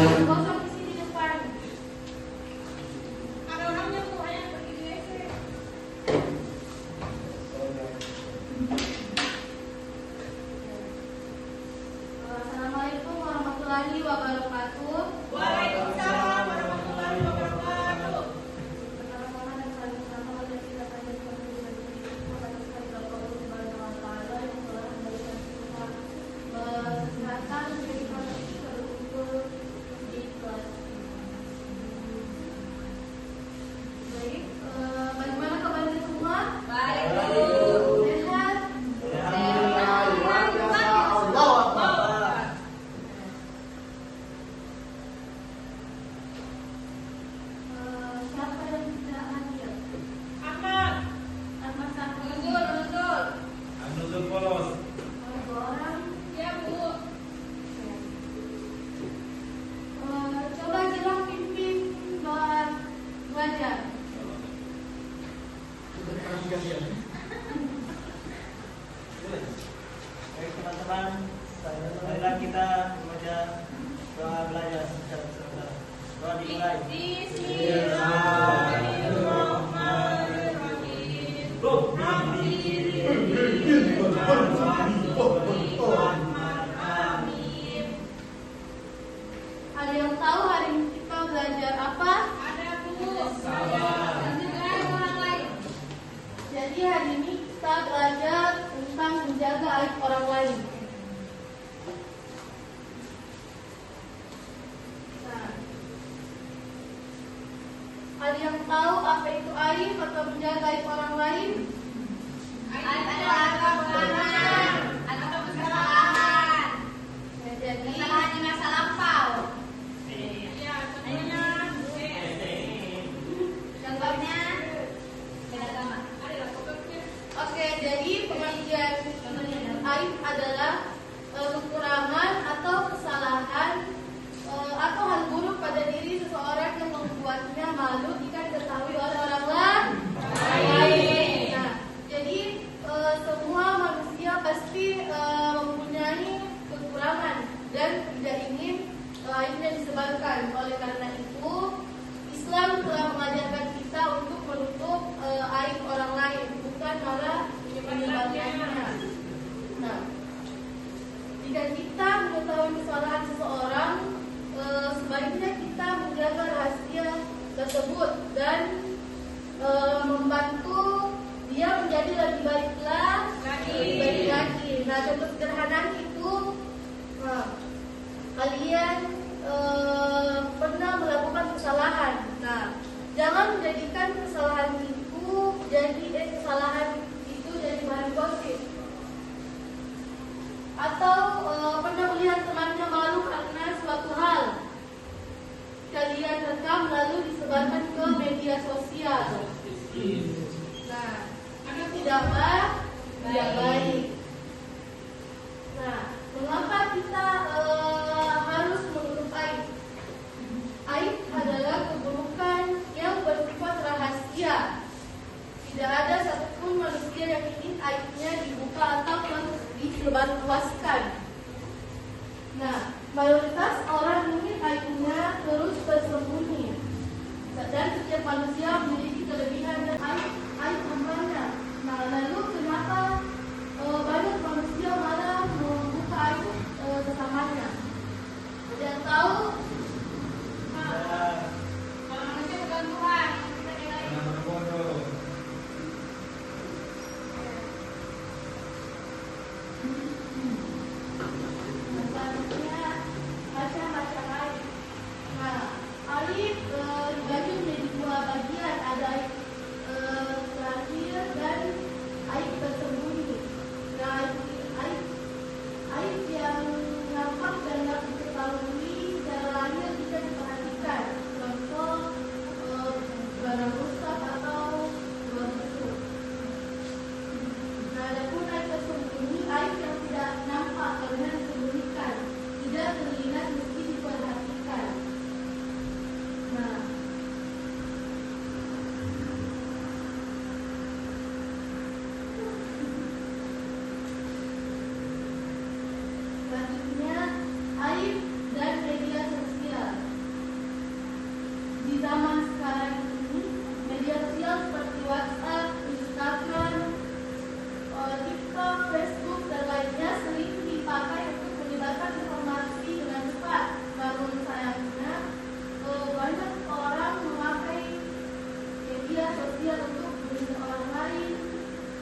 Kosong di sini depan. Ada orangnya tuh, hanya pergi di WC. Assalamualaikum warahmatullahi wabarakatuh. Waalaikumsalam warahmatullahi wabarakatuh. Pertama-tama dan saling selamat dan kita saja semoga atas segala Allah Subhanahu wa taala yang telah memberikan kita kesehatan menjadi proses kita berkumpul di kelas. Baik, bagaimana kabarnya semua? Baik. Sehat? Siapa yang tidak hadir? Ahmad. Ahmad satu. Nuzul. Nuzul polos. Dua orang. Ya, Bu. Coba jelang pimpin wajah. Baik teman-teman, marilah kita membaca doa belajar secara serentak. Doa dimulai. Bismillahirrahmanirrahim. Ada yang tahu hari ini kita belajar apa? Ada, Bu. Menjaga orang lain. Jadi hari ini kita belajar tentang menjaga aib orang lain. Nah, ada yang tahu apa itu aib atau menjaga aib orang lain? Aib adalah kekurangan atau kesalahan. Ya, jadi kesalahan di masa lampau. Iya, contohnya. Contohnya beda sama. Oke, jadi pengertian aib adalah kekurangan atau kesalahan atau hal buruk pada diri seseorang yang membuatnya malu jika diketahui oleh orang lain. Nah, jadi semua manusia pasti mempunyai kekurangan dan tidak ingin aibnya disebarkan. Oleh karena itu, Islam telah mengajarkan kita untuk menutup aib orang lain, bukan malah menyebarkannya. Nah, jika kita mengetahui kesalahan seseorang, sebaiknya kita menjaga rahasia tersebut dan membantu dia menjadi lebih baik lagi. Nah, contoh sederhananya itu kalian pernah melakukan kesalahan. Nah, jangan menjadikan kesalahan itu jadi bahan gosip. Atau pernah melihat temannya malu karena suatu hal, kalian rekam lalu disebarkan ke media sosial. zaman sekarang ini, media sosial seperti WhatsApp, Instagram, TikTok, Facebook, dan lainnya sering dipakai untuk menyebarkan informasi dengan cepat. Namun sayangnya, banyak orang memakai media sosial untuk menghina orang lain,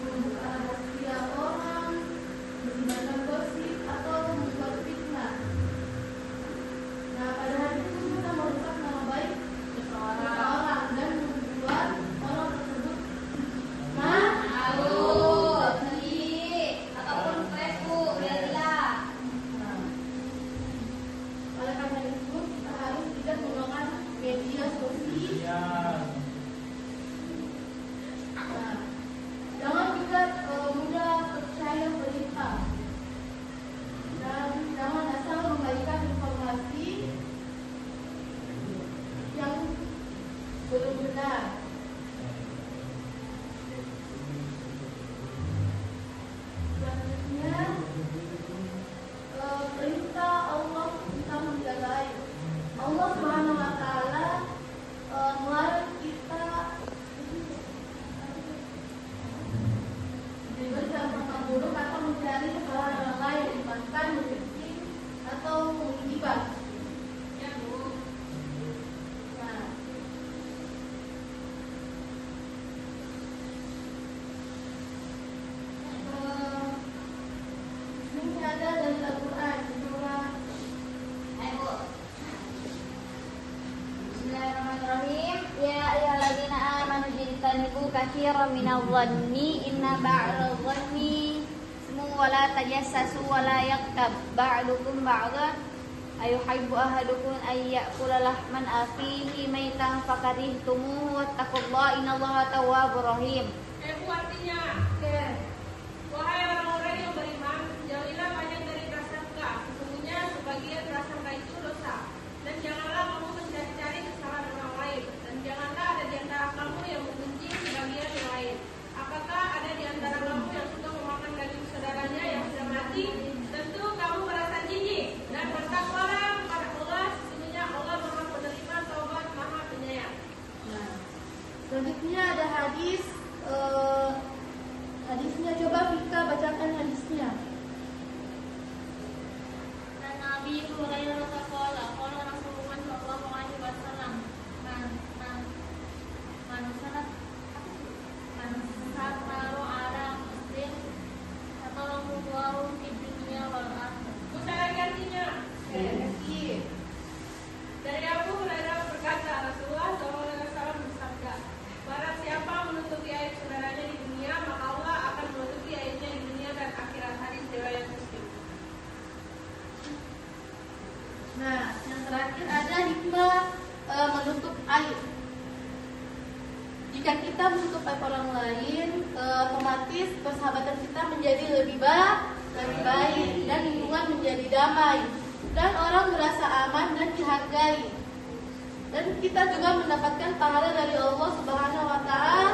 membuka rahasia orang, menyebarkan gosip, atau membuat fitnah. Nah, pada hari itu kita merusak nama baik seseorang dan membuat orang tersebut malu, sedih, ataupun stres, Bu. Lihatlah. Nah, oleh karena itu kita harus tidak menggunakan media sosial. Nah, jangan juga mudah percaya berita dan jangan asal membagikan informasi yang belum benar. Selanjutnya, perintah Allah kita menggalai. Allah Subhanahu wa Ta'ala melarang kita berbuat perkara buruk atau mencari kesalahan orang lain, bahkan membenci atau menggibah. Ya, Bu. Nah, ini ada dari Al-Quran surah. Ayo. Bismillahirrahmanirrahim. Ya ayyuhalladzina amanu jtanibu katsiran minadh-dhanni inna ba'dadh-dhanni ismun wa la tajassasu wa la yaghtab ba'dukum ba'dhan ayuhibbu ahadukum ay ya'kula lahman akhihi maitan fakarihtumuhu wattaqullaha innallaha tawwabur rahim. Bu, artinya, wahai orang-orang yang beriman, jauhilah banyak dari prasangka. Sesungguhnya sebagian prasangka itu dosa. Dan janganlah kamu mencari-cari kesalahan orang lain. Dan janganlah ada di antara kamu yang membenci sebagian yang lain. Apakah ada di antara kamu yang suka memakan daging saudaranya yang sudah mati? Tentu kamu merasa jijik. Dan bertakwalah kepada Allah. Sesungguhnya Allah Maha Penerima Taubat, Maha Penyayang. Nah, selanjutnya ada hadis. Hadisnya, coba Vika bacakan hadisnya. Dan Nabi Hurairah berkata, qala Rasulullah sallallahu alaihi wasallam, man satara ala muslim satalahu Allahu fid dunya wal akhirah. Bisa lagi artinya. Dari Abu Hurairah berkata, Rasulullah SAW bersabda, barang siapa menutupi aib saudaranya di dunia, maka Allah akan menutupi aibnya di dunia dan akhirat. Hadis riwayat Muslim. Nah, yang terakhir ada hikmah menutup aib. Jika kita menutup aib orang lain, otomatis persahabatan kita menjadi lebih baik dan lingkungan menjadi damai dan orang merasa aman dan dihargai. Dan kita juga mendapatkan pahala dari Allah Subhanahu wa Ta'ala.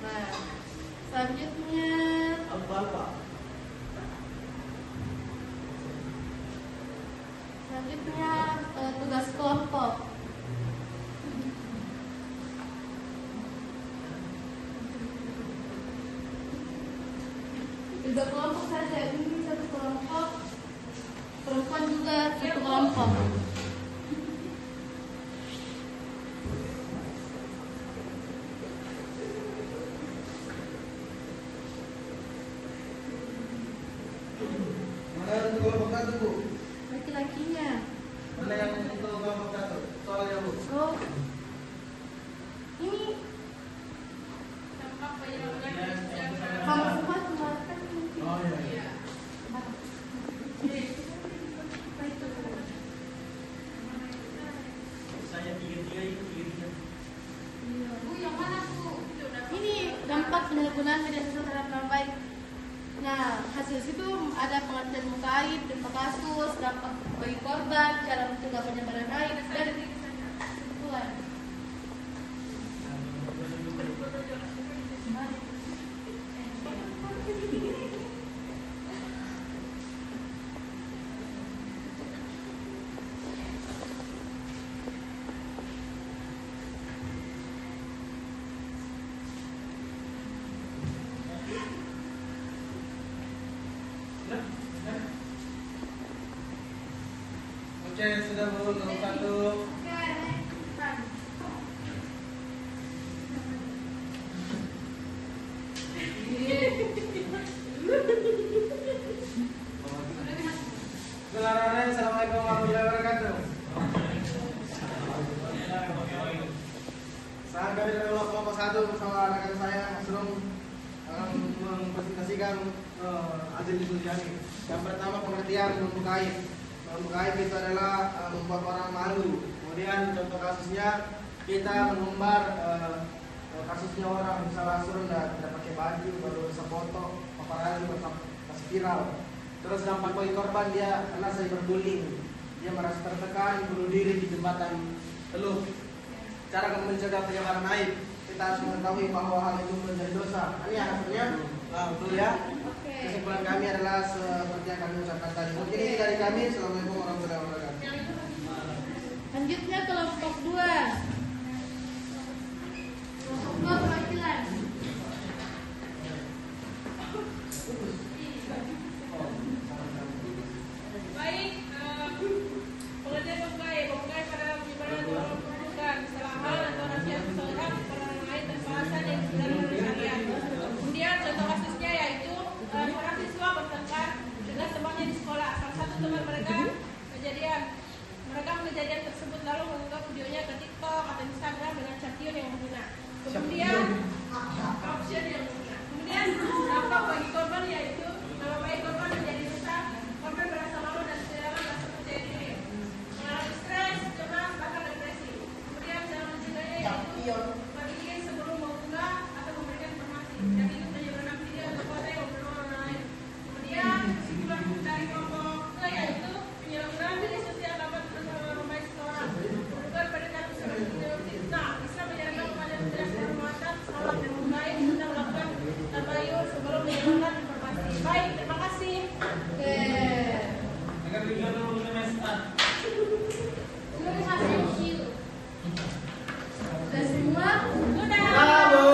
Nah, selanjutnya Apa? tugas kelompok. Tiga kelompok saja, ini satu kelompok, perempuan juga satu kelompok. Mana yang untuk kelompok satu, Bu? Laki-lakinya. Mana yang untuk kelompok satu? Soalnya, Bu. Oh, ini Tampak bayangan kamu semua kemarin mungkin. Oh iya. Saya tiga-tiga itu tiga-tiga. Bu, yang mana, Bu? Ini dampak penyalahgunaan media sosial terhadap nama baik. Nah, hasil situ ada pengertian muka aib, dampak kasus, dampak bagi korban, cara mencegah penyebaran aib, dan kesimpulan. Oke, sudah Bu, nomor 1. Oke, next. Bismillahirrahmanirrahim. Assalamualaikum warahmatullahi wabarakatuh. Saya dari kelompok 1 bersama rekan saya Mas Rum akan mempresentasikan hasil diskusi kami. Yang pertama pengertian membukai. Membukai itu adalah membuat orang malu. Kemudian contoh kasusnya kita mengumbar kasusnya orang salah surenda, tidak pakai baju, baru bisa foto, paparazzi, masih viral. Terus dampak bagi korban dia kena cyberbullying, dia merasa tertekan, bunuh diri di jembatan Teluk. Cara mencegah penyebaran aib, kita harus mengetahui bahwa hal itu menjadi dosa. Ini hasilnya, betul ya. Kesimpulan kami adalah seperti yang kami ucapkan tadi. Mungkin ini dari kami. Assalamualaikum warahmatullahi wabarakatuh. Lanjutnya kelompok 2. Kelompok 2 perwakilan. Baik, pengertian membukai pada penyebaran orang bukan salah hal atau nasihat seseorang kepada orang lain tanpa alasan yang sudah syariat. Kemudian contoh kasusnya yaitu seorang siswa bertengkar dengan temannya di sekolah. Salah satu teman mereka kejadian tersebut lalu mengunggah videonya ke TikTok atau Instagram dengan caption yang menghina. Kemudian dampak bagi korban yaitu nama baik korban menjadi rusak, korban merasa malu dan kehilangan rasa percaya diri, mengalami stres, cemas, bahkan depresi. Kemudian cara mencegahnya yaitu berpikir sebelum mengunggah atau memberikan informasi, dan itu menyebarkan video atau foto yang membunuh orang lain. Kemudian kesimpulan dari kelompok ke yaitu penyalahgunaan media sosial dapat berusaha nama baik seseorang, bukan pendekatan seperti fitnah. Islam menyarankan kepada setiap kehormatan, salat dan baik tentang melakukan tabayun sebelum menyebarkan informasi. Baik, terima kasih. Oke. Agar video dulu semester. Terima kasih. Sudah semua? Sudah. Bravo,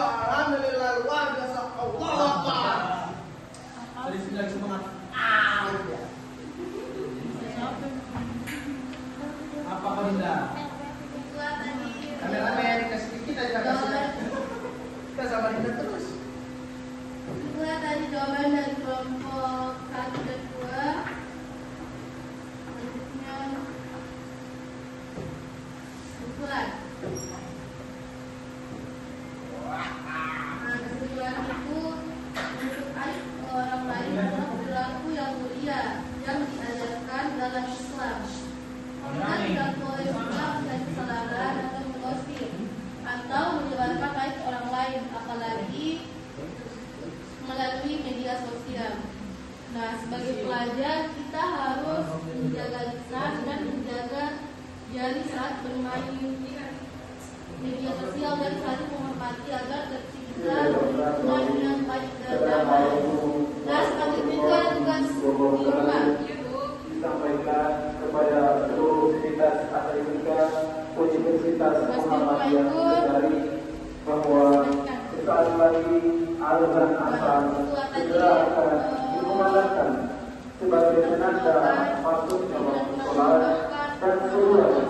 alhamdulillah luar biasa. Allahu Akbar. Tadi sudah semangat. Apa Bunda? Setelah tadi Kameramen kasih kita kasih. Kita sama Dinda terus. Setelah tadi jawaban dari kelompok 1 dan 2. Selanjutnya kesimpulan. Nah, kesimpulan itu menurut aib orang lain adalah perilaku yang mulia yang diajarkan dalam Islam. Kita tidak boleh pula menjadi kesalahan atau menggosip atau menyebarkan aib orang lain, apalagi melalui media sosial. Nah, sebagai pelajar kita harus menjaga lisan dan menjaga jari saat bermain media sosial dan saling menghormati agar tercipta lingkungan yang baik dan damai. Nah, selanjutnya tugas di rumah. Disampaikan kepada seluruh sivitas akademika Universitas Muhammadiyah Kendari bahwa sesaat lagi azan asar segera akan dikumandangkan sebagai penanda masuknya waktu sholat dan seluruh